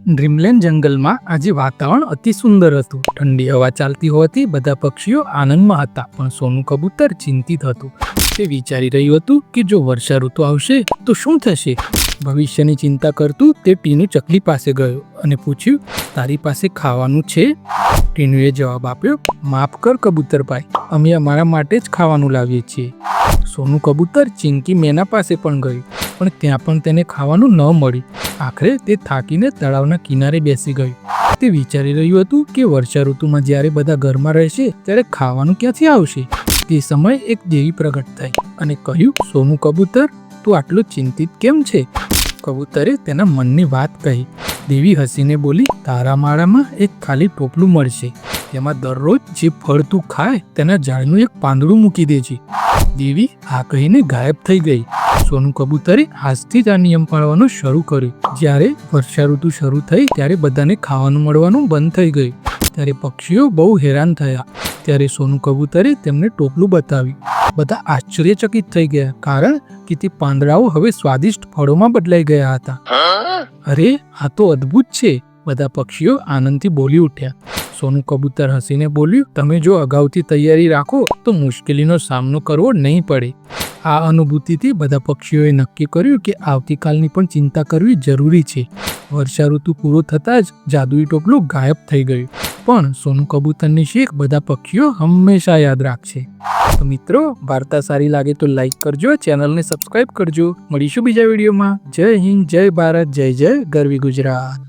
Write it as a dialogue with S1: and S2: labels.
S1: Dreamland જંગલમાં આજે વાતાવરણ અતિ સુંદર હતું. ઠંડી હવા ચાલતી હોવાથી બધા પક્ષીઓ આનંદમાં હતા, પણ સોનું કબૂતર ચિંતિત હતું. તે વિચારી રહ્યું હતું કે જો વર્ષા ઋતુ આવશે તો શું થશે. ભવિષ્યની ચિંતા કરતું તે ટીનુ ચકલી પાસે ગયો અને પૂછ્યું, તારી પાસે ખાવાનું છે? ટીનુએ જવાબ આપ્યો, માફ કર કબૂતરભાઈ, અમે અમારા માટે જ ખાવાનું લાવીએ છીએ. સોનું કબૂતર ચિંકી મેના પાસે પણ ગયું, પણ ત્યાં પણ તેને ખાવાનું ન મળ્યું. આખરે તે થાકીને તળાવના કિનારે બેસી ગયું. તે વિચારી રહ્યું હતું કે વર્ષા ઋતુમાં જ્યારે બધા ઘરમાં રહેશે ત્યારે ખાવાનું ક્યાંથી આવશે. તે સમયે એક દેવી પ્રગટ થઈ અને કહ્યું, સોનું કબૂતર, તું આટલું ચિંતિત કેમ છે? કબૂતરે તેના મનની વાત કહી. દેવી હસીને બોલી, તારા માળામાં એક ખાલી ટોપલું મળશે, તેમાં દરરોજ જે ફળ તું ખાય તેના ઝાડનું એક પાંદડું મૂકી દેજે. દેવી આ કહીને ગાયબ થઈ ગઈ. સોનું કબૂતરે આજથી જ આ નિયમ પાળવાનું શરૂ કર્યું. જ્યારે વર્ષા ઋતુ શરૂ થઈ ત્યારે બધાને ખાવાનું મળવાનું બંધ થઈ ગયું. ત્યારે પક્ષીઓ બહુ હેરાન થયા. ત્યારે સોનું કબૂતરે તેમને ટોપલું બતાવ્યું. બધા આશ્ચર્યચકિત થઈ ગયા, કારણ કે તે પાંદડાઓ હવે સ્વાદિષ્ટ ફળોમાં બદલાઈ ગયા હતા. અરે, આ તો અદ્ભુત છે! બધા પક્ષીઓ આનંદથી બોલી ઉઠ્યા. સોનું કબૂતર હસીને બોલ્યું, તમે જો અગાઉથી તૈયારી રાખો તો મુશ્કેલીનો સામનો કરવો નહીં પડે. આ અનુભૂતિથી બધા પક્ષીઓએ નક્કી કર્યું કે આવતીકાલની પણ ચિંતા કરવી જરૂરી છે. વર્ષા ઋતુ પૂરો થતાં જ જાદુઈ ટોપલું ગાયબ થઈ ગયું, પણ સોનું કબૂતરની શીખ બધા પક્ષીઓ હંમેશા યાદ રાખશે. તો મિત્રો, વાર્તા સારી લાગે તો લાઈક કરજો, ચેનલને સબસ્ક્રાઈબ કરજો. મળીશું બીજા વિડીયોમાં. જય હિન્દ, જય ભારત, જય જય ગરવી ગુજરાત.